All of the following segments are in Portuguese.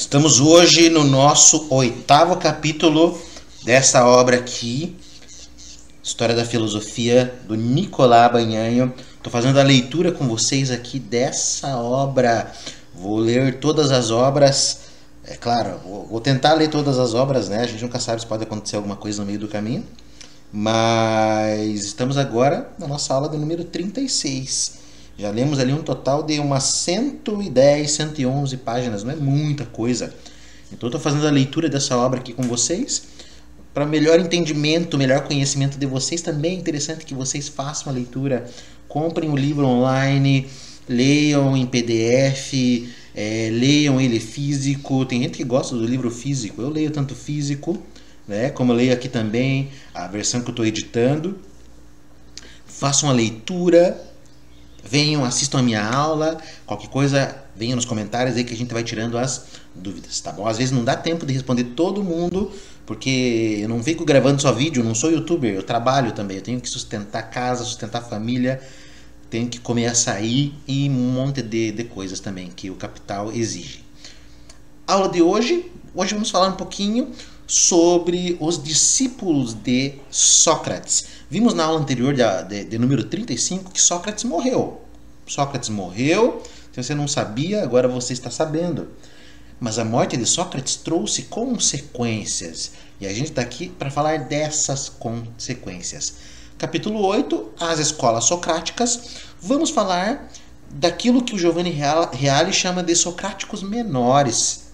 Estamos hoje no nosso 8º capítulo dessa obra aqui, História da Filosofia, do Nicolas Banhanho. Estou fazendo a leitura com vocês aqui dessa obra. Vou ler todas as obras. É claro, vou tentar ler todas as obras, né? A gente nunca sabe se pode acontecer alguma coisa no meio do caminho. Mas estamos agora na nossa aula do número 36. Já lemos ali um total de umas 110, 111 páginas, não é muita coisa. Então eu estou fazendo a leitura dessa obra aqui com vocês. Para melhor entendimento, melhor conhecimento de vocês, também é interessante que vocês façam a leitura. Comprem o livro online, leiam em PDF, leiam ele físico. Tem gente que gosta do livro físico, eu leio tanto físico, né, como eu leio aqui também a versão que eu estou editando. Façam a leitura. Venham, assistam a minha aula, qualquer coisa, venham nos comentários aí que a gente vai tirando as dúvidas, tá bom? Às vezes não dá tempo de responder todo mundo, porque eu não fico gravando só vídeo, não sou youtuber, eu trabalho também, eu tenho que sustentar a casa, sustentar a família, tenho que comer açaí e um monte de coisas também que o capital exige. Aula de hoje vamos falar um pouquinho sobre os discípulos de Sócrates. Vimos na aula anterior de número 35 que Sócrates morreu. Sócrates morreu, se você não sabia, agora você está sabendo. Mas a morte de Sócrates trouxe consequências. E a gente está aqui para falar dessas consequências. Capítulo 8, as escolas socráticas. Vamos falar daquilo que o Giovanni Reale chama de socráticos menores.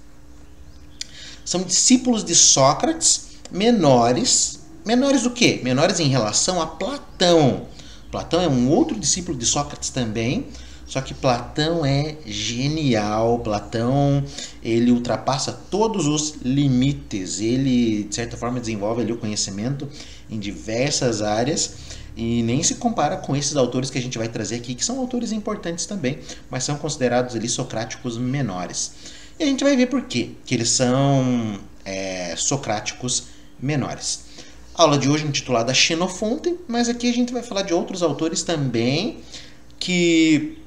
São discípulos de Sócrates menores. Menores do quê? Menores em relação a Platão. Platão é um outro discípulo de Sócrates também, só que Platão é genial. Platão, ele ultrapassa todos os limites. Ele, de certa forma, desenvolve ali o conhecimento em diversas áreas e nem se compara com esses autores que a gente vai trazer aqui, que são autores importantes também, mas são considerados ali socráticos menores. E a gente vai ver por quê que eles são socráticos menores. A aula de hoje é intitulada Xenofonte, mas aqui a gente vai falar de outros autores também que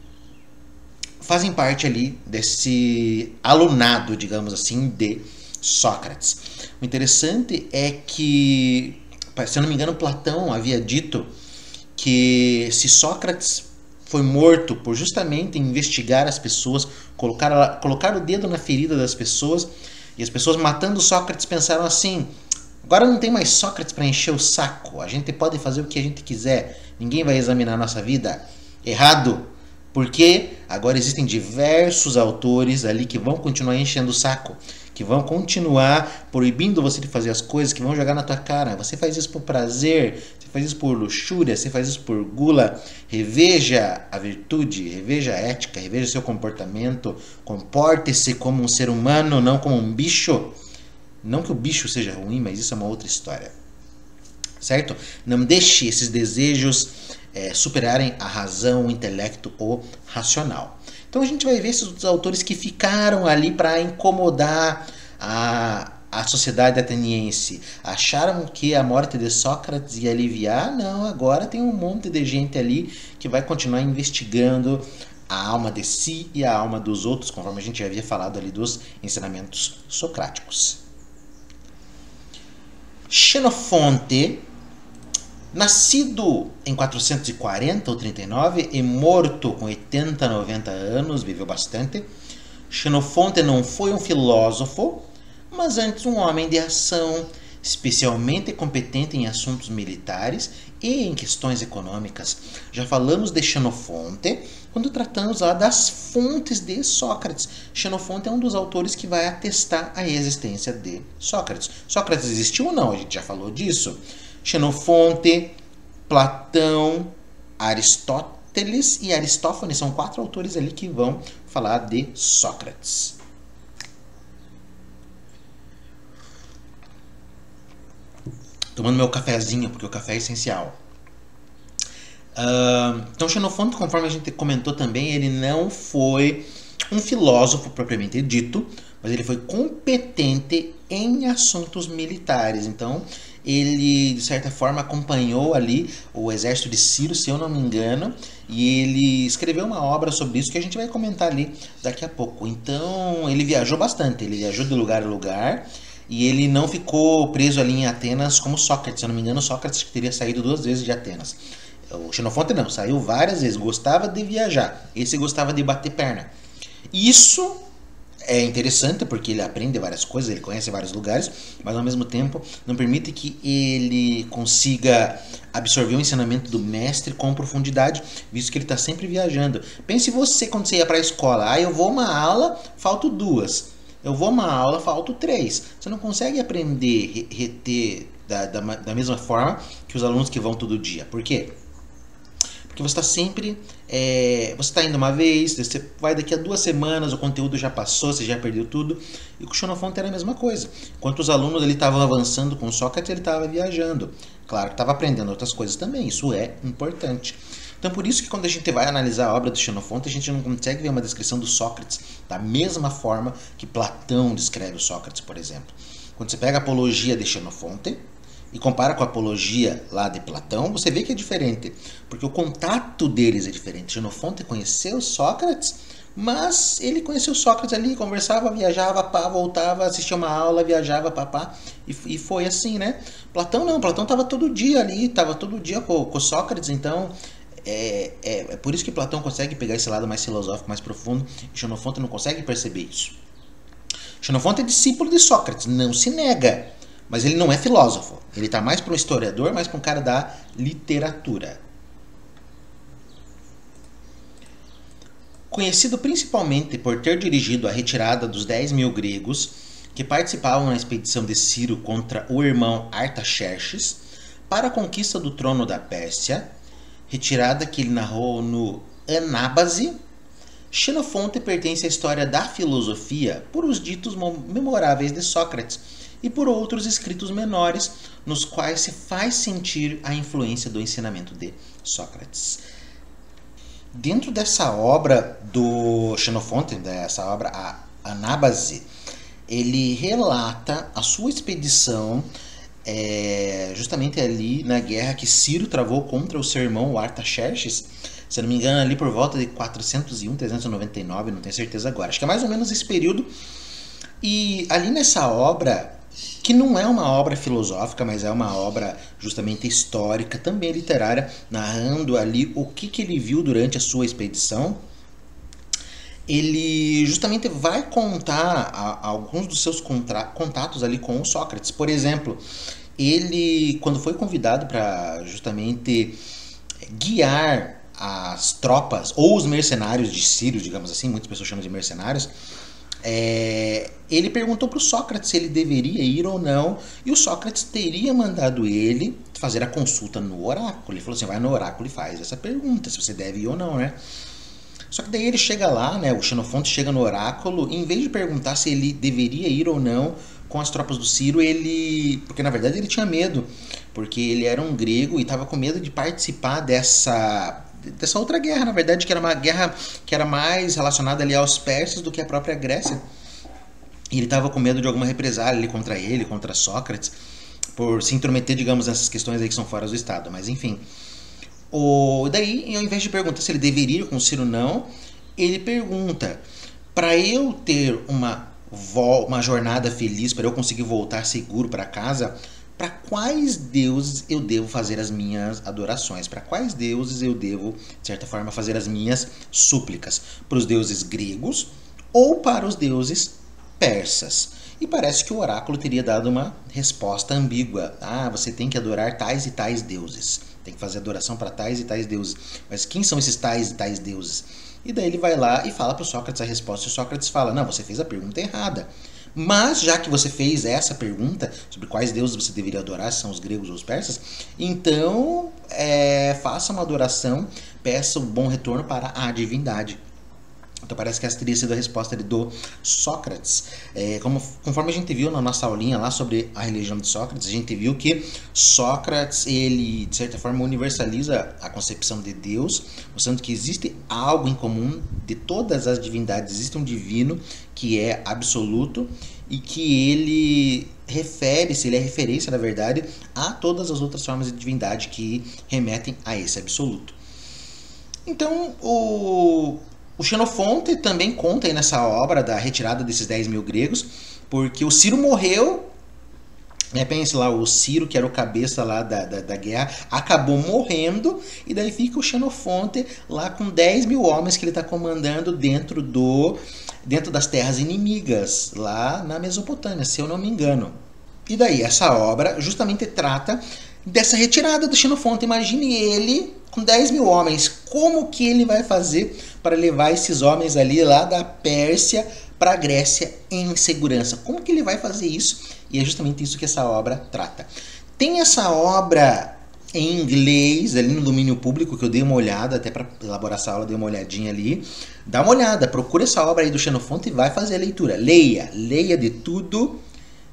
fazem parte ali desse alunado, digamos assim, de Sócrates. O interessante é que, se eu não me engano, Platão havia dito que se Sócrates foi morto por justamente investigar as pessoas, colocar o dedo na ferida das pessoas, e as pessoas matando Sócrates pensaram assim: agora não tem mais Sócrates para encher o saco, a gente pode fazer o que a gente quiser, ninguém vai examinar a nossa vida. Errado, porque agora existem diversos autores ali que vão continuar enchendo o saco, que vão continuar proibindo você de fazer as coisas, que vão jogar na tua cara. Você faz isso por prazer, você faz isso por luxúria, você faz isso por gula. Reveja a virtude, reveja a ética, reveja seu comportamento, comporte-se como um ser humano, não como um bicho. Não que o bicho seja ruim, mas isso é uma outra história, certo? Não deixe esses desejos superarem a razão, o intelecto ou racional. Então a gente vai ver esses autores que ficaram ali para incomodar a sociedade ateniense. Acharam que a morte de Sócrates ia aliviar? Não, agora tem um monte de gente ali que vai continuar investigando a alma de si e a alma dos outros, conforme a gente já havia falado ali dos ensinamentos socráticos. Xenofonte, nascido em 440 ou 39 e morto com 80, 90 anos, viveu bastante. Xenofonte não foi um filósofo, mas antes um homem de ação, especialmente competente em assuntos militares e em questões econômicas. Já falamos de Xenofonte quando tratamos lá das fontes de Sócrates. Xenofonte é um dos autores que vai atestar a existência de Sócrates. Sócrates existiu ou não? A gente já falou disso. Xenofonte, Platão, Aristóteles e Aristófanes são 4 autores ali que vão falar de Sócrates. Tomando meu cafezinho, porque o café é essencial. Então Xenofonte, conforme a gente comentou também, ele não foi um filósofo propriamente dito, mas ele foi competente em assuntos militares. Então, ele, de certa forma, acompanhou ali o exército de Ciro, se eu não me engano, e ele escreveu uma obra sobre isso que a gente vai comentar ali daqui a pouco. Então, ele viajou bastante, ele viajou de lugar a lugar, e ele não ficou preso ali em Atenas como Sócrates. Se eu não me engano, Sócrates teria saído 2 vezes de Atenas. O Xenofonte não, saiu várias vezes, gostava de viajar, esse gostava de bater perna. Isso é interessante porque ele aprende várias coisas, ele conhece vários lugares, mas ao mesmo tempo não permite que ele consiga absorver o ensinamento do mestre com profundidade, visto que ele está sempre viajando. Pense você quando você ia para a escola, eu vou uma aula, falto 2. Eu vou uma aula, falto 3. Você não consegue aprender, reter da mesma forma que os alunos que vão todo dia. Por quê? Porque você está sempre, você está indo uma vez, você vai daqui a 2 semanas, o conteúdo já passou, você já perdeu tudo. E com o Xenofonte era a mesma coisa. Enquanto os alunos estavam avançando com o Sócrates, ele estava viajando. Claro que estava aprendendo outras coisas também, isso é importante. Então por isso que quando a gente vai analisar a obra do Xenofonte, a gente não consegue ver uma descrição do Sócrates da mesma forma que Platão descreve o Sócrates, por exemplo. Quando você pega a apologia de Xenofonte e compara com a apologia lá de Platão, você vê que é diferente, porque o contato deles é diferente. Xenofonte conheceu Sócrates, mas ele conheceu Sócrates ali, conversava, viajava, pá, voltava, assistia uma aula, viajava, papá, e foi assim, né? Platão não, Platão estava todo dia ali, estava todo dia com Sócrates, então é por isso que Platão consegue pegar esse lado mais filosófico, mais profundo, e Xenofonte não consegue perceber isso. Xenofonte é discípulo de Sócrates, não se nega, mas ele não é filósofo. Ele está mais para um historiador, mais para um cara da literatura. Conhecido principalmente por ter dirigido a retirada dos 10.000 gregos que participavam na expedição de Ciro contra o irmão Artaxerxes para a conquista do trono da Pérsia, retirada que ele narrou no Anábase, Xenofonte pertence à história da filosofia por os ditos memoráveis de Sócrates e por outros escritos menores nos quais se faz sentir a influência do ensinamento de Sócrates. Dentro dessa obra do Xenofonte, dessa obra, a Anábase, ele relata a sua expedição justamente ali na guerra que Ciro travou contra o seu irmão, o Artaxerxes, se eu não me engano, ali por volta de 401, 399, não tenho certeza agora. Acho que é mais ou menos esse período. E ali nessa obra, que não é uma obra filosófica, mas é uma obra justamente histórica, também literária, narrando ali o que ele viu durante a sua expedição, ele justamente vai contar alguns dos seus contatos ali com o Sócrates. Por exemplo, ele, quando foi convidado para justamente guiar as tropas, ou os mercenários de Ciro, digamos assim, muitas pessoas chamam de mercenários, ele perguntou para o Sócrates se ele deveria ir ou não, e o Sócrates teria mandado ele fazer a consulta no oráculo. Ele falou assim, vai no oráculo e faz essa pergunta, se você deve ir ou não, né? Só que daí ele chega lá, né, o Xenofonte chega no oráculo, e em vez de perguntar se ele deveria ir ou não com as tropas do Ciro, porque na verdade ele tinha medo, porque ele era um grego e estava com medo de participar dessa outra guerra, na verdade, que era uma guerra que era mais relacionada ali aos persas do que a própria Grécia. E ele estava com medo de alguma represália ali contra Sócrates, por se intrometer, digamos, nessas questões aí que são fora do Estado. Mas enfim. Daí, ao invés de perguntar se ele deveria ir com o Ciro ou não, ele pergunta, para eu ter uma jornada feliz, para eu conseguir voltar seguro para casa, para quais deuses eu devo fazer as minhas adorações? Para quais deuses eu devo, de certa forma, fazer as minhas súplicas? Para os deuses gregos ou para os deuses persas? E parece que o oráculo teria dado uma resposta ambígua. Você tem que adorar tais e tais deuses. Tem que fazer adoração para tais e tais deuses. Mas quem são esses tais e tais deuses? E daí ele vai lá e fala para o Sócrates a resposta. E o Sócrates fala, não, você fez a pergunta errada. Mas, já que você fez essa pergunta sobre quais deuses você deveria adorar, se são os gregos ou os persas, então faça uma adoração, peça um bom retorno para a divindade. Então parece que essa teria sido a resposta do Sócrates. Conforme a gente viu na nossa aulinha lá sobre a religião de Sócrates, a gente viu que Sócrates, ele de certa forma universaliza a concepção de Deus, mostrando que existe algo em comum de todas as divindades, existe um divino que é absoluto e que ele refere-se, ele é referência, na verdade, a todas as outras formas de divindade que remetem a esse absoluto. Então, o Xenofonte também conta aí nessa obra da retirada desses 10 mil gregos, porque o Ciro morreu, pense lá, o Ciro, que era o cabeça lá da guerra, acabou morrendo, e daí fica o Xenofonte lá com 10 mil homens que ele está comandando dentro das terras inimigas, lá na Mesopotâmia, se eu não me engano. E daí essa obra justamente trata dessa retirada do Xenofonte. Imagine ele com 10 mil homens, como que ele vai fazer para levar esses homens ali lá da Pérsia para a Grécia em segurança? Como que ele vai fazer isso? E é justamente isso que essa obra trata. Tem essa obra em inglês, ali no domínio público, que eu dei uma olhada, até para elaborar essa aula, dei uma olhadinha ali. Dá uma olhada, procura essa obra aí do Xenofonte e vai fazer a leitura. Leia de tudo,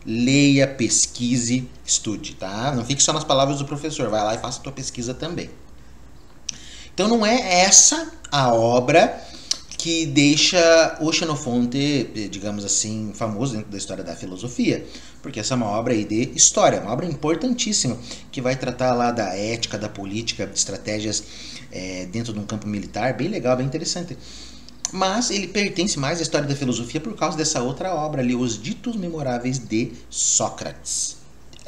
leia, pesquise, estude, tá? Não fique só nas palavras do professor, vai lá e faça a tua pesquisa também. Então não é essa a obra que deixa o Xenofonte, digamos assim, famoso dentro da história da filosofia, porque essa é uma obra aí de história, uma obra importantíssima, que vai tratar lá da ética, da política, de estratégias dentro de um campo militar, bem legal, bem interessante. Mas ele pertence mais à história da filosofia por causa dessa outra obra ali, Os Ditos Memoráveis de Sócrates.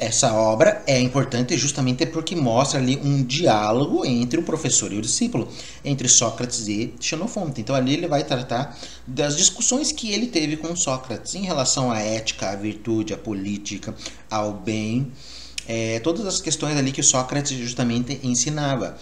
Essa obra é importante justamente porque mostra ali um diálogo entre o professor e o discípulo, entre Sócrates e Xenofonte. Então ali ele vai tratar das discussões que ele teve com Sócrates em relação à ética, à virtude, à política, ao bem, todas as questões ali que o Sócrates justamente ensinava.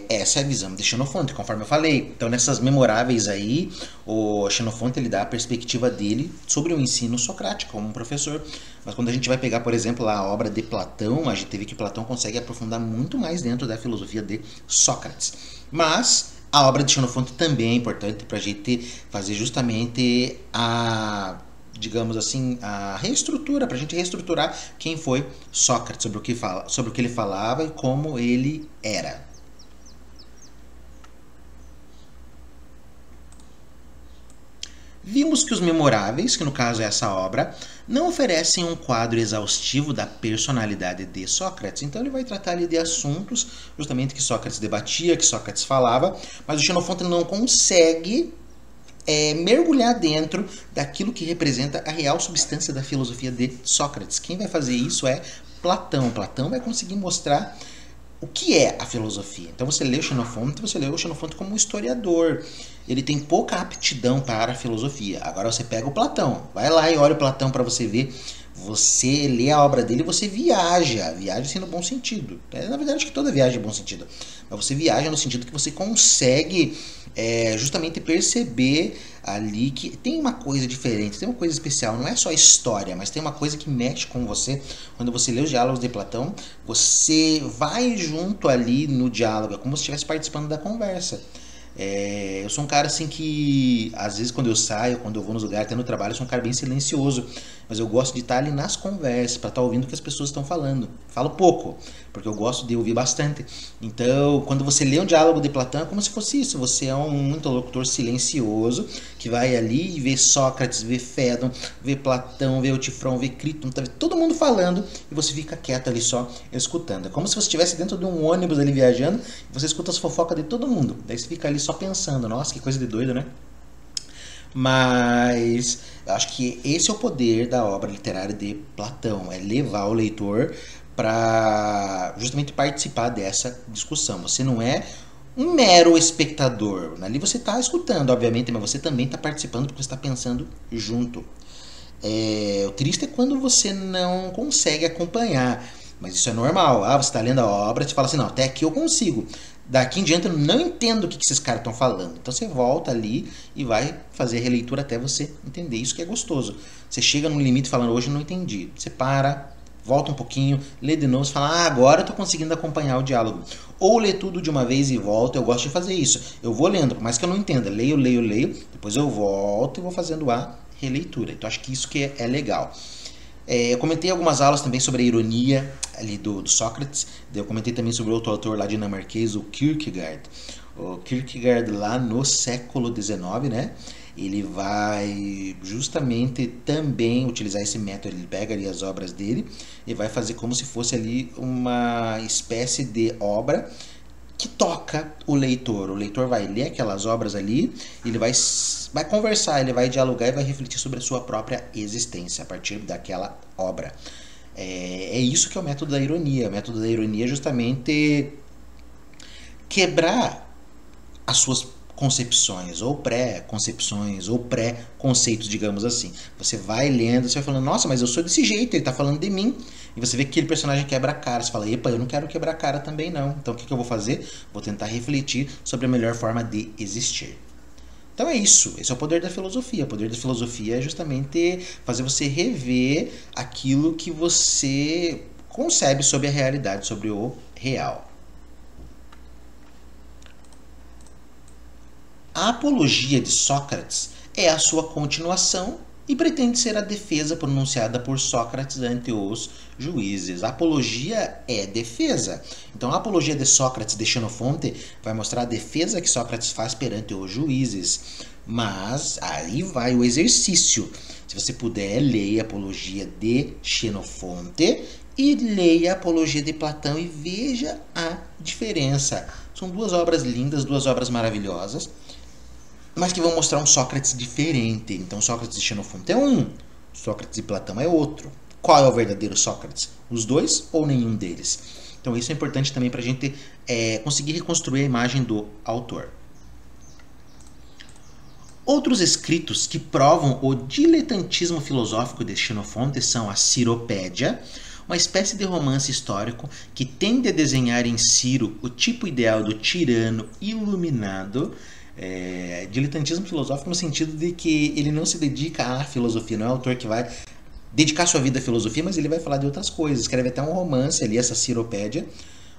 Essa é a visão de Xenofonte, conforme eu falei. Então nessas memoráveis aí, o Xenofonte ele dá a perspectiva dele sobre o ensino socrático como um professor. Mas quando a gente vai pegar, por exemplo, a obra de Platão, a gente vê que Platão consegue aprofundar muito mais dentro da filosofia de Sócrates. Mas a obra de Xenofonte também é importante para a gente fazer justamente digamos assim, a reestrutura, para a gente reestruturar quem foi Sócrates, sobre o que ele falava e como ele era. Vimos que os memoráveis, que no caso é essa obra, não oferecem um quadro exaustivo da personalidade de Sócrates. Então ele vai tratar ali de assuntos justamente que Sócrates debatia, que Sócrates falava, mas o Xenofonte não consegue mergulhar dentro daquilo que representa a real substância da filosofia de Sócrates. Quem vai fazer isso é Platão. Platão vai conseguir mostrar o que é a filosofia. Então você lê o Xenofonte como um historiador. Ele tem pouca aptidão para a filosofia. Agora você pega o Platão, vai lá e olha o Platão para você ver. Você lê a obra dele e você viaja assim no bom sentido. Na verdade, acho que toda viagem é bom sentido. Mas você viaja no sentido que você consegue justamente perceber ali que tem uma coisa diferente, tem uma coisa especial. Não é só história, mas tem uma coisa que mexe com você. Quando você lê os diálogos de Platão, você vai junto ali no diálogo, é como se estivesse participando da conversa. Eu sou um cara assim que, às vezes quando eu saio, quando eu vou nos lugares, até no trabalho, eu sou um cara bem silencioso, mas eu gosto de estar ali nas conversas, para estar ouvindo o que as pessoas estão falando. Falo pouco, porque eu gosto de ouvir bastante. Então, quando você lê um diálogo de Platão, é como se fosse isso, você é um interlocutor silencioso, que vai ali e vê Sócrates, vê Fédon, vê Platão, vê Eutifrão, vê Críton, tá todo mundo falando, e você fica quieto ali só, escutando. É como se você estivesse dentro de um ônibus ali viajando, e você escuta as fofocas de todo mundo. Daí você fica ali só pensando, nossa, que coisa de doido, né? Mas eu acho que esse é o poder da obra literária de Platão, é levar o leitor para justamente participar dessa discussão. Você não é um mero espectador, ali você está escutando, obviamente, mas você também está participando porque você está pensando junto. O triste é quando você não consegue acompanhar, mas isso é normal. Você está lendo a obra, você fala assim, não, até aqui eu consigo. Daqui em diante eu não entendo o que esses caras estão falando. Então você volta ali e vai fazer a releitura até você entender. Isso que é gostoso. Você chega no limite falando, hoje eu não entendi. Você para, volta um pouquinho, lê de novo e fala, agora eu tô conseguindo acompanhar o diálogo. Ou lê tudo de uma vez e volta, eu gosto de fazer isso. Eu vou lendo, por mais que eu não entenda, leio, depois eu volto e vou fazendo a releitura. Então acho que isso que é legal. Eu comentei algumas aulas também sobre a ironia ali do Sócrates. Eu comentei também sobre outro autor lá dinamarquês, o Kierkegaard. O Kierkegaard lá no século XIX, né? Ele vai justamente também utilizar esse método. Ele pega ali as obras dele e vai fazer como se fosse ali uma espécie de obra que toca o leitor. O leitor vai ler aquelas obras ali, ele vai conversar, ele vai dialogar e vai refletir sobre a sua própria existência a partir daquela obra. É isso que é o método da ironia. O método da ironia é justamente quebrar as suas concepções, ou pré-concepções, ou pré-conceitos, digamos assim. Você vai lendo, você vai falando, nossa, mas eu sou desse jeito, ele tá falando de mim. E você vê que aquele personagem quebra a cara. Você fala, epa, eu não quero quebrar a cara também não. Então o que eu vou fazer? Vou tentar refletir sobre a melhor forma de existir. Então é isso. Esse é o poder da filosofia. O poder da filosofia é justamente fazer você rever aquilo que você concebe sobre a realidade, sobre o real. A apologia de Sócrates é a sua continuação e pretende ser a defesa pronunciada por Sócrates ante os juízes. A apologia é defesa. Então, a apologia de Sócrates de Xenofonte vai mostrar a defesa que Sócrates faz perante os juízes. Mas aí vai o exercício. Se você puder, leia a apologia de Xenofonte e leia a apologia de Platão e veja a diferença. São duas obras lindas, duas obras maravilhosas, mas que vão mostrar um Sócrates diferente. Então, Sócrates de Xenofonte é um, Sócrates de Platão é outro. Qual é o verdadeiro Sócrates? Os dois ou nenhum deles? Então, isso é importante também para a gente conseguir reconstruir a imagem do autor. Outros escritos que provam o diletantismo filosófico de Xenofonte são a Ciropédia, uma espécie de romance histórico que tende a desenhar em Ciro o tipo ideal do tirano iluminado. Diletantismo filosófico no sentido de que ele não se dedica à filosofia, não é um autor que vai dedicar sua vida à filosofia, mas ele vai falar de outras coisas. Escreve até um romance ali, essa Ciropédia,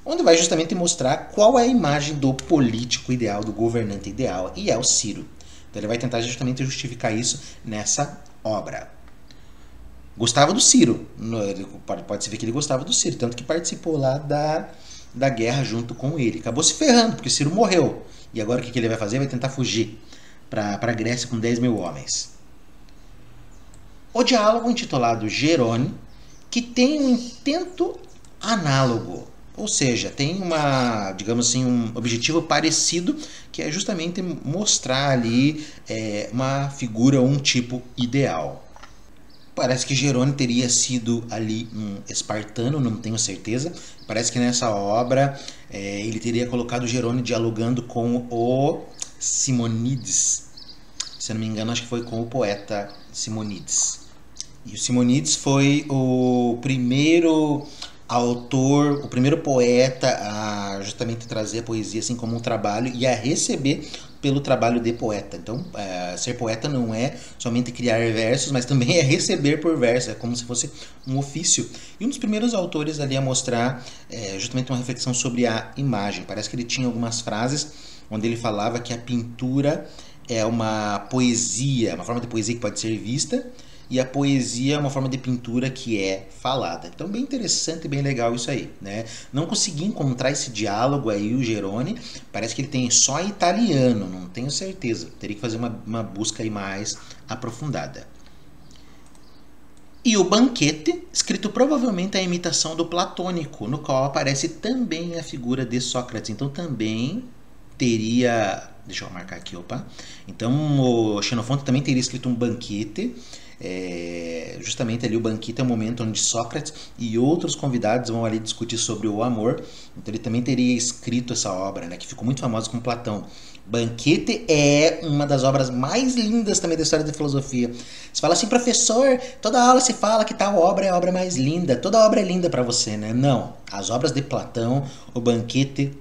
onde vai justamente mostrar qual é a imagem do político ideal, do governante ideal, e é o Ciro. Então ele vai tentar justamente justificar isso nessa obra. Gostava do Ciro, pode-se ver que ele gostava do Ciro, tanto que participou lá da guerra junto com ele. Acabou se ferrando, porque Ciro morreu. E agora o que ele vai fazer? Vai tentar fugir para a Grécia com 10 mil homens. O diálogo intitulado Jerônimo, que tem um intento análogo, ou seja, tem digamos assim, um objetivo parecido, que é justamente mostrar ali uma figura, um tipo ideal. Parece que Jerônimo teria sido ali um espartano, não tenho certeza. Parece que nessa obra ele teria colocado Jerônimo dialogando com o Simonides. Se eu não me engano, acho que foi com o poeta Simonides. E o Simonides foi o primeiro autor, o primeiro poeta a justamente trazer a poesia assim como um trabalho e a receber pelo trabalho de poeta. Então, ser poeta não é somente criar versos, mas também é receber por verso, é como se fosse um ofício. E um dos primeiros autores ali a mostrar justamente uma reflexão sobre a imagem. Parece que ele tinha algumas frases onde ele falava que a pintura é uma poesia, uma forma de poesia que pode ser vista, e a poesia é uma forma de pintura que é falada. Então, bem interessante e bem legal isso aí, né? Não consegui encontrar esse diálogo aí, o Jerônimo. Parece que ele tem só italiano, não tenho certeza. Teria que fazer uma busca aí mais aprofundada. E o Banquete, escrito provavelmente à imitação do Platônico, no qual aparece também a figura de Sócrates. Então, também teria... Deixa eu marcar aqui, opa. Então, o Xenofonte também teria escrito um banquete. Justamente ali o banquete é o momento onde Sócrates e outros convidados vão ali discutir sobre o amor. Então ele também teria escrito essa obra, né, que ficou muito famosa com Platão. Banquete é uma das obras mais lindas também da história da filosofia. Você fala assim, professor, toda aula se fala que tal obra é a obra mais linda, toda obra é linda para você, né? Não, as obras de Platão, o Banquete,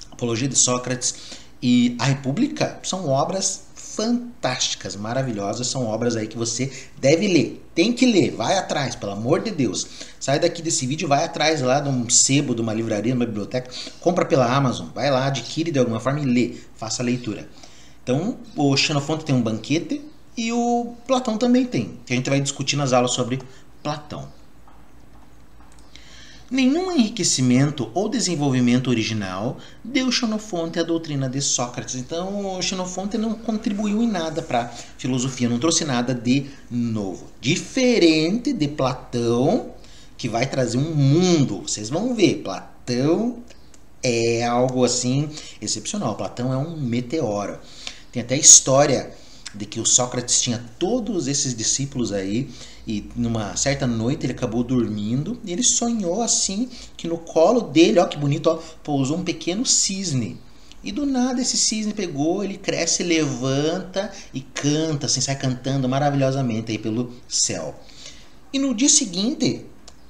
a Apologia de Sócrates e a República são obras fantásticas, maravilhosas, são obras aí que você deve ler, tem que ler, vai atrás, pelo amor de Deus. Sai daqui desse vídeo, vai atrás lá de um sebo, de uma livraria, de uma biblioteca, compra pela Amazon, vai lá, adquire de alguma forma e lê, faça a leitura. Então, o Xenofonte tem um banquete e o Platão também tem, que a gente vai discutir nas aulas sobre Platão. Nenhum enriquecimento ou desenvolvimento original deu Xenofonte à doutrina de Sócrates. Então, o Xenofonte não contribuiu em nada para a filosofia, não trouxe nada de novo. Diferente de Platão, que vai trazer um mundo. Vocês vão ver, Platão é algo assim excepcional. Platão é um meteoro. Tem até história de que o Sócrates tinha todos esses discípulos aí e numa certa noite ele acabou dormindo e ele sonhou assim que no colo dele, ó que bonito, ó, pousou um pequeno cisne. E do nada esse cisne pegou, ele cresce, levanta e canta, assim, sai cantando maravilhosamente aí pelo céu. E no dia seguinte,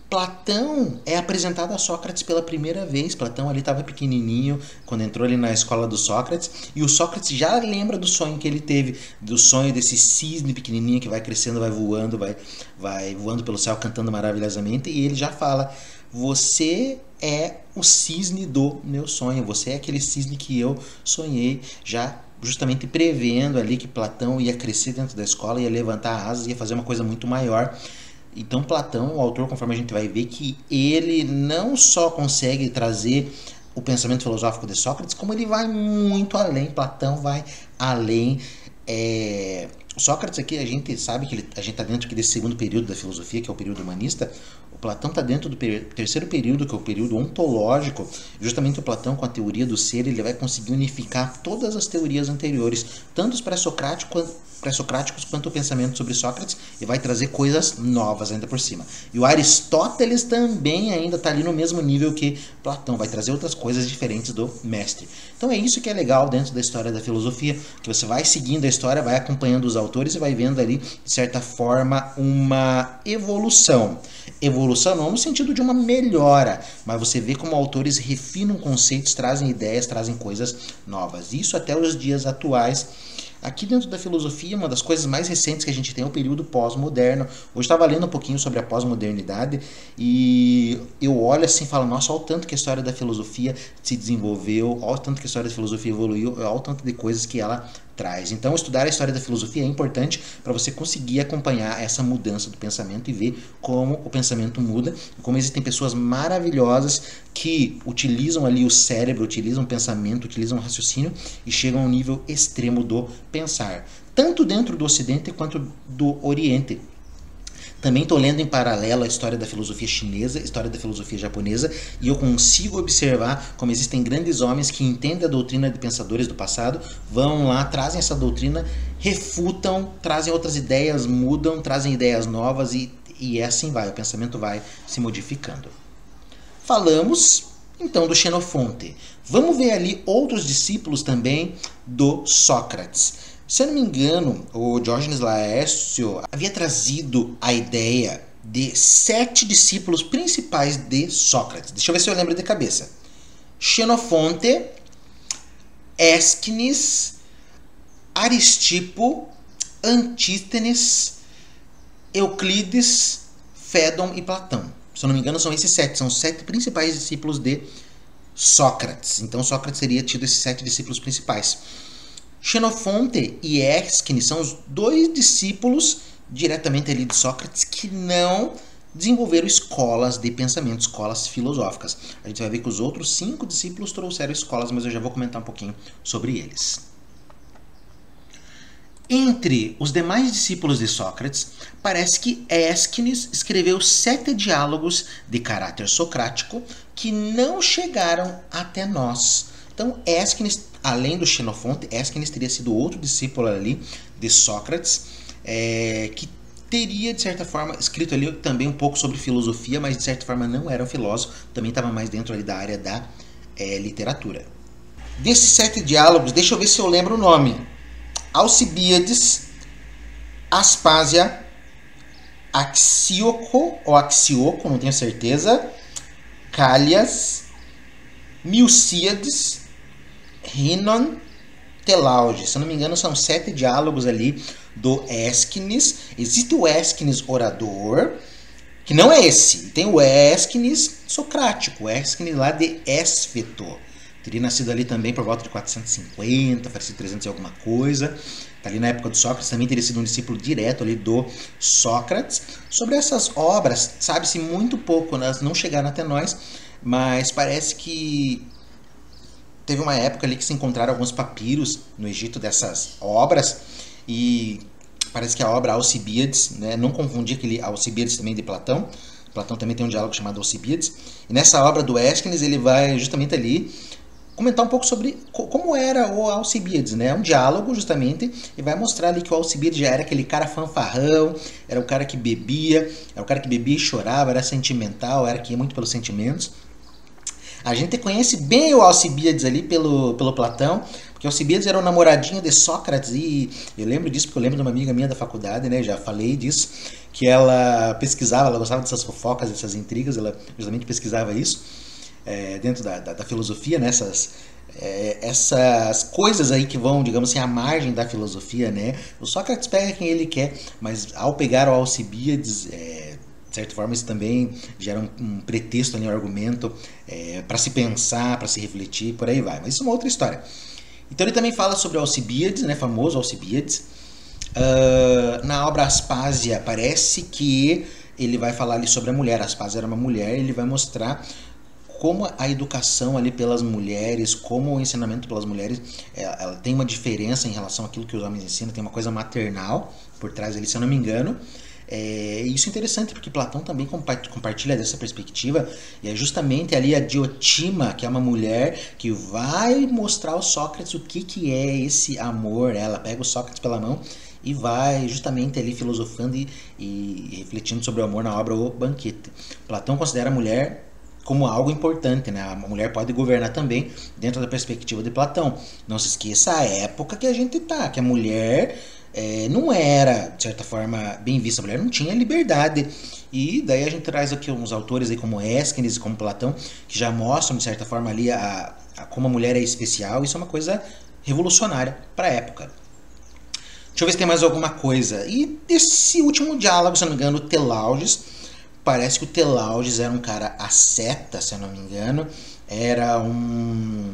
Platão é apresentado a Sócrates pela primeira vez. Platão ali estava pequenininho quando entrou ali na escola do Sócrates e o Sócrates já lembra do sonho que ele teve, do sonho desse cisne pequenininho que vai crescendo, vai voando pelo céu, cantando maravilhosamente, e ele já fala: você é o cisne do meu sonho, você é aquele cisne que eu sonhei, já justamente prevendo ali que Platão ia crescer dentro da escola, ia levantar asas, ia fazer uma coisa muito maior. Então Platão, o autor, conforme a gente vai ver, que ele não só consegue trazer o pensamento filosófico de Sócrates, como ele vai muito além. Platão vai além. Sócrates aqui, a gente sabe que a gente está dentro aqui desse segundo período da filosofia, que é o período humanista. O Platão está dentro do terceiro período, que é o período ontológico. Justamente o Platão, com a teoria do ser, ele vai conseguir unificar todas as teorias anteriores, tanto os pré-socráticos quanto o pensamento sobre Sócrates, e vai trazer coisas novas ainda por cima. E o Aristóteles também ainda está ali no mesmo nível que Platão, vai trazer outras coisas diferentes do mestre. Então é isso que é legal dentro da história da filosofia, que você vai seguindo a história, vai acompanhando os autores e vai vendo ali, de certa forma, uma evolução. Evolução não no sentido de uma melhora, mas você vê como autores refinam conceitos, trazem ideias, trazem coisas novas. Isso até os dias atuais. Aqui dentro da filosofia, uma das coisas mais recentes que a gente tem é o período pós-moderno. Hoje estava lendo um pouquinho sobre a pós-modernidade e eu olho assim e falo: nossa, olha o tanto que a história da filosofia se desenvolveu, olha o tanto que a história da filosofia evoluiu, olha o tanto de coisas que ela traz. Então, estudar a história da filosofia é importante para você conseguir acompanhar essa mudança do pensamento e ver como o pensamento muda, como existem pessoas maravilhosas que utilizam ali o cérebro, utilizam o pensamento, utilizam o raciocínio e chegam ao nível extremo do pensar, tanto dentro do Ocidente quanto do Oriente. Também estou lendo em paralelo a história da filosofia chinesa, a história da filosofia japonesa, e eu consigo observar como existem grandes homens que entendem a doutrina de pensadores do passado, vão lá, trazem essa doutrina, refutam, trazem outras ideias, mudam, trazem ideias novas e assim vai, o pensamento vai se modificando. Falamos então do Xenofonte. Vamos ver ali outros discípulos também do Sócrates. Se eu não me engano, o Diógenes Laércio havia trazido a ideia de 7 discípulos principais de Sócrates. Deixa eu ver se eu lembro de cabeça. Xenofonte, Ésquines, Aristipo, Antístenes, Euclides, Fédon e Platão. Se eu não me engano, são esses 7. São os 7 principais discípulos de Sócrates. Então, Sócrates teria tido esses 7 discípulos principais. Xenofonte e Ésquines são os 2 discípulos diretamente ali de Sócrates que não desenvolveram escolas de pensamento, escolas filosóficas. A gente vai ver que os outros 5 discípulos trouxeram escolas, mas eu já vou comentar um pouquinho sobre eles. Entre os demais discípulos de Sócrates, parece que Ésquines escreveu 7 diálogos de caráter socrático que não chegaram até nós. Então, Ésquines, além do Xenofonte, Ésquines teria sido outro discípulo ali de Sócrates, que teria, de certa forma, escrito ali também um pouco sobre filosofia, mas de certa forma não era um filósofo, também estava mais dentro ali da área da literatura. Desses 7 diálogos, deixa eu ver se eu lembro o nome. Alcibíades, Aspásia, Axioco, ou Axioco, não tenho certeza, Cálias, Milcíades, Rinon, Telauges. Se eu não me engano, são 7 diálogos ali do Ésquines. Existe o Ésquines orador, que não é esse. Tem o Ésquines socrático, o Ésquines lá de Ésfeto. Teria nascido ali também por volta de 450, falecido 300 e alguma coisa. Tá ali na época do Sócrates, também teria sido um discípulo direto ali do Sócrates. Sobre essas obras, sabe-se muito pouco, elas não chegaram até nós, mas parece que teve uma época ali que se encontraram alguns papiros no Egito dessas obras, e parece que a obra Alcibíades, né, não confundir aquele Alcibíades também de Platão. Platão também tem um diálogo chamado Alcibíades, e nessa obra do Ésquines ele vai justamente ali comentar um pouco sobre como era o Alcibíades, né? Um diálogo justamente, e vai mostrar ali que o Alcibíades já era aquele cara fanfarrão, era o cara que bebia, era o cara que bebia e chorava, era sentimental, era que ia muito pelos sentimentos. A gente conhece bem o Alcibíades ali pelo Platão, porque o Alcibíades era o namoradinho de Sócrates, e eu lembro disso porque eu lembro de uma amiga minha da faculdade, né? Já falei disso, que ela pesquisava, ela gostava dessas fofocas, dessas intrigas, ela justamente pesquisava isso. Dentro da filosofia, né? Essas coisas aí que vão, digamos assim, à margem da filosofia, né? O Sócrates pega quem ele quer, mas ao pegar o Alcibíades, de certa forma isso também gera um pretexto ali, um argumento para se pensar, para se refletir, por aí vai. Mas isso é uma outra história. Então ele também fala sobre o Alcibíades, né? Famoso Alcibíades. Na obra Aspásia parece que ele vai falar ali sobre a mulher. Aspásia era uma mulher, ele vai mostrar como a educação ali pelas mulheres, como o ensinamento pelas mulheres, ela tem uma diferença em relação àquilo que os homens ensinam, tem uma coisa maternal por trás ali, se eu não me engano. Isso é interessante porque Platão também compartilha dessa perspectiva, e é justamente ali a Diotima, que é uma mulher que vai mostrar ao Sócrates o que é esse amor. Ela pega o Sócrates pela mão e vai justamente ali filosofando e refletindo sobre o amor na obra O Banquete. Platão considera a mulher como algo importante, né? A mulher pode governar também dentro da perspectiva de Platão. Não se esqueça a época que a gente tá, que a mulher não era, de certa forma, bem vista. A mulher não tinha liberdade. E daí a gente traz aqui uns autores aí como Ésquines e como Platão, que já mostram, de certa forma, ali como a mulher é especial. Isso é uma coisa revolucionária para a época. Deixa eu ver se tem mais alguma coisa. E esse último diálogo, se não me engano, o Telauges. Parece que o Telauges era um cara asceta, se eu não me engano. Era um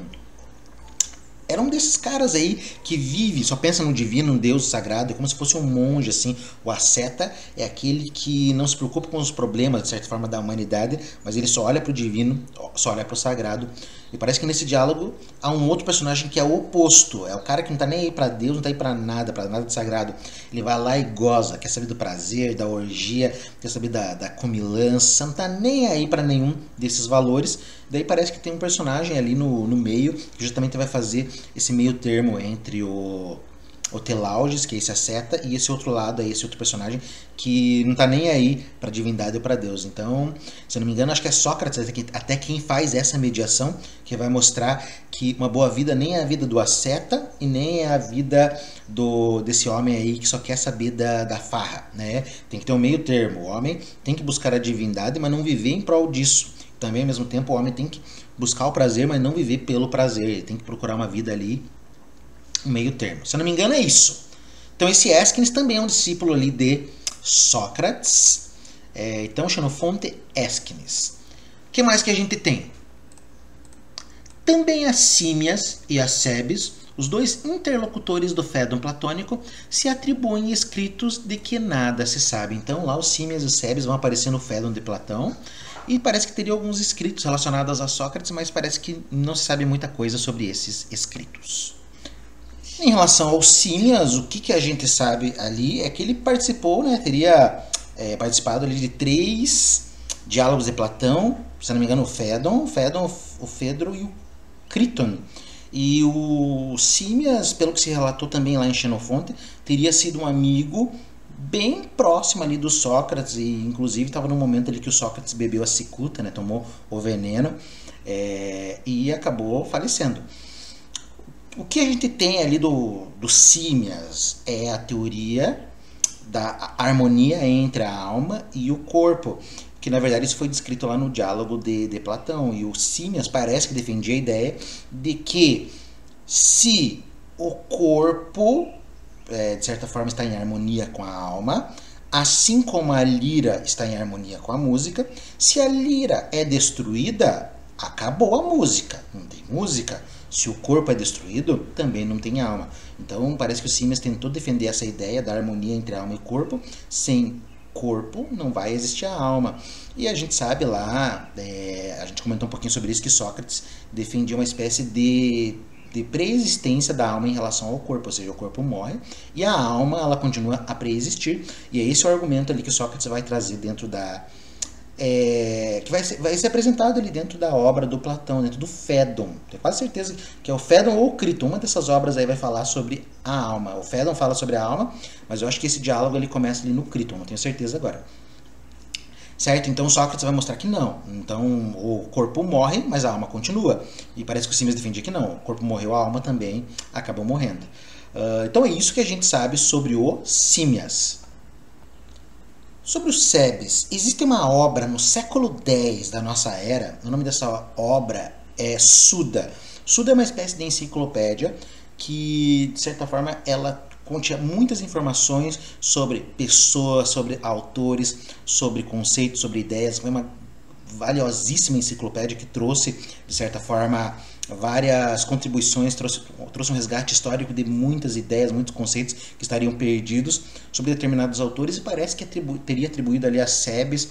desses caras aí que vive, só pensa no divino, no Deus sagrado, é como se fosse um monge, assim. O asceta é aquele que não se preocupa com os problemas, de certa forma, da humanidade, mas ele só olha para o divino, só olha para o sagrado. E parece que nesse diálogo há um outro personagem que é o oposto. É o cara que não tá nem aí para Deus, não tá aí para nada de sagrado. Ele vai lá e goza, quer saber do prazer, da orgia, quer saber da comilança, não tá nem aí para nenhum desses valores. Daí parece que tem um personagem ali no meio que justamente vai fazer esse meio termo entre o Telauges, que é esse asceta, e esse outro lado, esse outro personagem que não tá nem aí para divindade ou para Deus. Então, se eu não me engano, acho que é Sócrates até quem faz essa mediação, que vai mostrar que uma boa vida nem é a vida do asceta e nem é a vida desse homem aí que só quer saber da farra, né? Tem que ter um meio termo. O homem tem que buscar a divindade, mas não viver em prol disso. Também, ao mesmo tempo, o homem tem que buscar o prazer, mas não viver pelo prazer. Ele tem que procurar uma vida ali, um meio termo. Se eu não me engano, é isso. Então, esse Ésquines também é um discípulo ali de Sócrates. Então, Xenofonte Ésquines. O que mais que a gente tem? Também as Símias e as Sebes, os dois interlocutores do Fédon platônico, se atribuem escritos de que nada se sabe. Então, lá os Símias e os Sebes vão aparecer no Fédon de Platão, e parece que teria alguns escritos relacionados a Sócrates, mas parece que não se sabe muita coisa sobre esses escritos. Em relação aos Símias, o que a gente sabe ali é que ele participou, né, teria participado ali de 3 diálogos de Platão, se não me engano, o Fédon, o Fedro e o Criton. E o Símias, pelo que se relatou também lá em Xenofonte, teria sido um amigo bem próximo ali do Sócrates, e inclusive estava no momento ali que o Sócrates bebeu a cicuta, né, tomou o veneno, e acabou falecendo. O que a gente tem ali do Símias é a teoria da harmonia entre a alma e o corpo, que na verdade isso foi descrito lá no diálogo de Platão. E o Símias parece que defendia a ideia de que se o corpo, de certa forma, está em harmonia com a alma, assim como a lira está em harmonia com a música. Se a lira é destruída, acabou a música, não tem música. Se o corpo é destruído, também não tem alma. Então parece que o Simers tentou defender essa ideia da harmonia entre alma e corpo. Sem corpo não vai existir a alma. E a gente sabe lá, a gente comentou um pouquinho sobre isso, que Sócrates defendia uma espécie de preexistência da alma em relação ao corpo, ou seja, o corpo morre e a alma ela continua a preexistir. E é esse o argumento ali que Sócrates vai trazer dentro da que vai ser apresentado ali dentro da obra do Platão, dentro do Fédon. Tenho quase certeza que é o Fédon ou o Crito. Uma dessas obras aí vai falar sobre a alma. O Fédon fala sobre a alma, mas eu acho que esse diálogo ele começa ali no Crito, não tenho certeza agora. Certo? Então Sócrates vai mostrar que não. Então o corpo morre, mas a alma continua. E parece que o Simers defendia que não. O corpo morreu, a alma também acabou morrendo. Então é isso que a gente sabe sobre o Simmias. Sobre o Cebes, existe uma obra no século X da nossa era. O nome dessa obra é Suda. Suda é uma espécie de enciclopédia que, de certa forma, ela continha muitas informações sobre pessoas, sobre autores, sobre conceitos, sobre ideias. Foi uma valiosíssima enciclopédia que trouxe, de certa forma, várias contribuições, trouxe um resgate histórico de muitas ideias, muitos conceitos que estariam perdidos sobre determinados autores, e parece que teria atribuído ali a Cebes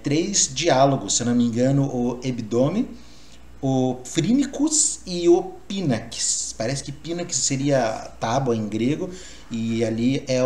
3 diálogos, se eu não me engano, o Hebdome, o Phrynichus e o Pinax. Parece que Pinax seria tábua em grego, e ali é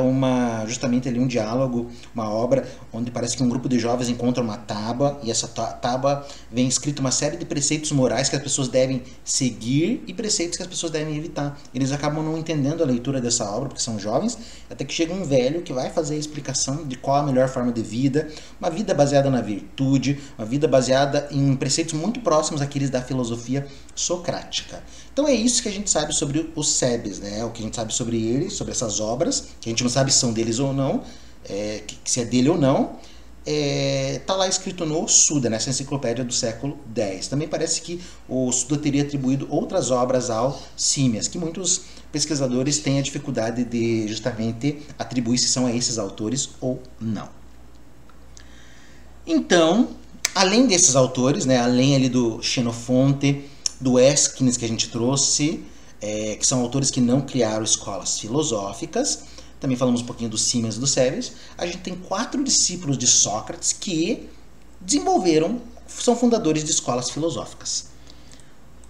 justamente ali um diálogo, uma obra onde parece que um grupo de jovens encontra uma tábua, e essa tábua vem escrito uma série de preceitos morais que as pessoas devem seguir e preceitos que as pessoas devem evitar. Eles acabam não entendendo a leitura dessa obra porque são jovens, até que chega um velho que vai fazer a explicação de qual a melhor forma de vida, uma vida baseada na virtude, uma vida baseada em preceitos muito próximos àqueles da filosofia socrática. Então é isso que a gente sabe sobre os Cebes, né? O que a gente sabe sobre ele, sobre essas obras, que a gente não sabe se são deles ou não, se é dele ou não. Está lá escrito no Suda, nessa enciclopédia do século X. Também parece que o Suda teria atribuído outras obras ao Simmias, que muitos pesquisadores têm a dificuldade de justamente atribuir se são a esses autores ou não. Então, além desses autores, né, além ali do Xenofonte, do Ésquines que a gente trouxe, que são autores que não criaram escolas filosóficas, também falamos um pouquinho do Simmias e do Cebes, a gente tem 4 discípulos de Sócrates que são fundadores de escolas filosóficas.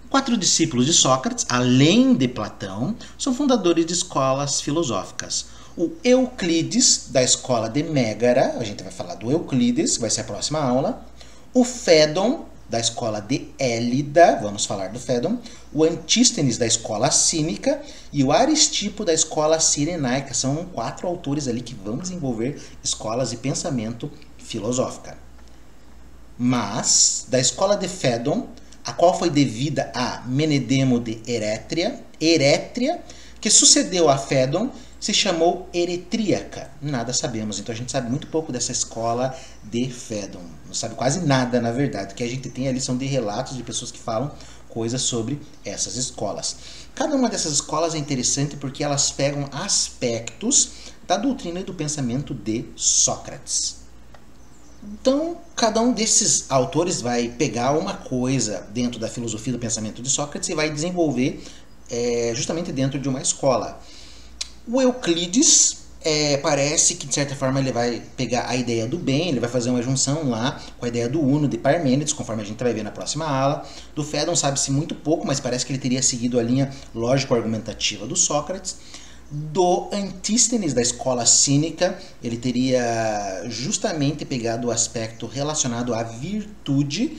4 discípulos de Sócrates, além de Platão, são fundadores de escolas filosóficas. O Euclides, da escola de Mégara, a gente vai falar do Euclides, vai ser a próxima aula. O Fédon, da escola de Élida, vamos falar do Fédon. O Antístenes, da escola cínica. E o Aristipo, da escola cirenaica. São 4 autores ali que vão desenvolver escolas de pensamento filosófica. Mas, da escola de Fédon, a qual foi devida a Menedemo de Erétria, que sucedeu a Fédon, se chamou Eretríaca. Nada sabemos, então a gente sabe muito pouco dessa escola de Fédon. Não sabe quase nada, na verdade. O que a gente tem ali são de relatos de pessoas que falam coisas sobre essas escolas. Cada uma dessas escolas é interessante porque elas pegam aspectos da doutrina e do pensamento de Sócrates. Então, cada um desses autores vai pegar uma coisa dentro da filosofia do pensamento de Sócrates e vai desenvolver justamente dentro de uma escola. O Euclides parece que, de certa forma, ele vai pegar a ideia do bem, ele vai fazer uma junção lá com a ideia do uno de Parmênides, conforme a gente vai ver na próxima aula. Do Fédon sabe-se muito pouco, mas parece que ele teria seguido a linha lógico-argumentativa do Sócrates. Do Antístenes, da escola cínica, ele teria justamente pegado o aspecto relacionado à virtude,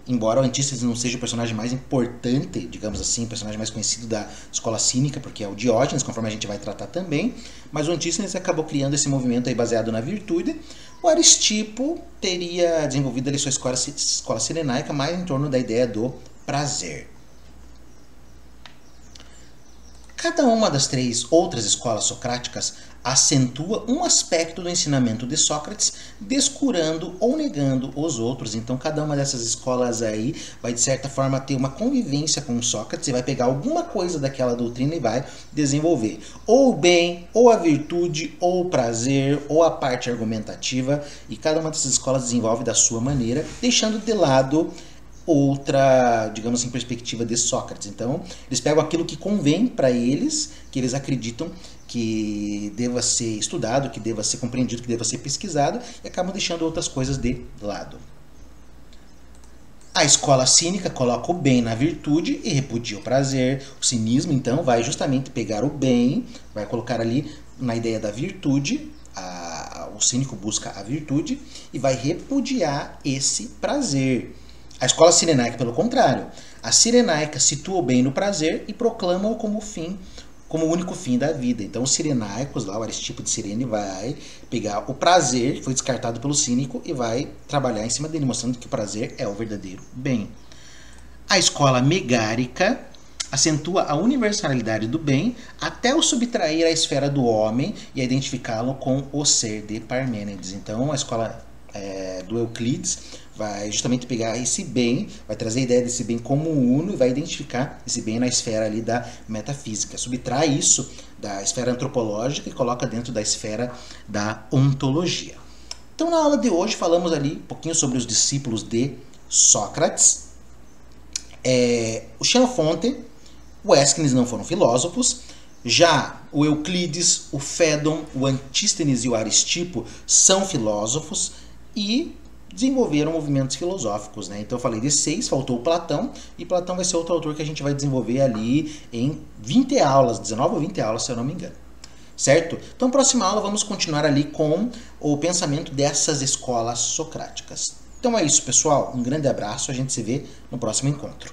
embora o Antístenes não seja o personagem mais importante, digamos assim, o personagem mais conhecido da escola cínica, porque é o Diógenes, conforme a gente vai tratar também, mas o Antístenes acabou criando esse movimento aí baseado na virtude. O Aristipo teria desenvolvido ali sua escola cirenaica mais em torno da ideia do prazer. Cada uma das 3 outras escolas socráticas acentua um aspecto do ensinamento de Sócrates, descurando ou negando os outros. Então, cada uma dessas escolas aí vai, de certa forma, ter uma convivência com Sócrates e vai pegar alguma coisa daquela doutrina e vai desenvolver ou o bem, ou a virtude, ou o prazer, ou a parte argumentativa, e cada uma dessas escolas desenvolve da sua maneira, deixando de lado outra, digamos assim, perspectiva de Sócrates. Então, eles pegam aquilo que convém para eles, que eles acreditam que deva ser estudado, que deva ser compreendido, que deva ser pesquisado, e acabam deixando outras coisas de lado. A escola cínica coloca o bem na virtude e repudia o prazer. O cinismo, então, vai justamente pegar o bem, vai colocar ali na ideia da virtude, o cínico busca a virtude e vai repudiar esse prazer. A escola cirenaica, pelo contrário, a cirenaica situa o bem no prazer e proclama-o como fim, como o único fim da vida. Então, os cirenaicos, lá, o Aristipo de Cirene, vai pegar o prazer, que foi descartado pelo cínico, e vai trabalhar em cima dele, mostrando que o prazer é o verdadeiro bem. A escola megárica acentua a universalidade do bem até o subtrair à esfera do homem e a identificá-lo com o ser de Parmênides. Então, a escola do Euclides vai justamente pegar esse bem, vai trazer a ideia desse bem como uno e vai identificar esse bem na esfera ali da metafísica. Subtrai isso da esfera antropológica e coloca dentro da esfera da ontologia. Então, na aula de hoje, falamos ali um pouquinho sobre os discípulos de Sócrates. O Xenofonte, o Ésquines não foram filósofos. Já o Euclides, o Fédon, o Antístenes e o Aristipo são filósofos e desenvolveram movimentos filosóficos, né? Então eu falei de 6, faltou o Platão, e Platão vai ser outro autor que a gente vai desenvolver ali em 20 aulas, 19 ou 20 aulas, se eu não me engano. Certo? Então, na próxima aula, vamos continuar ali com o pensamento dessas escolas socráticas. Então é isso, pessoal. Um grande abraço, a gente se vê no próximo encontro.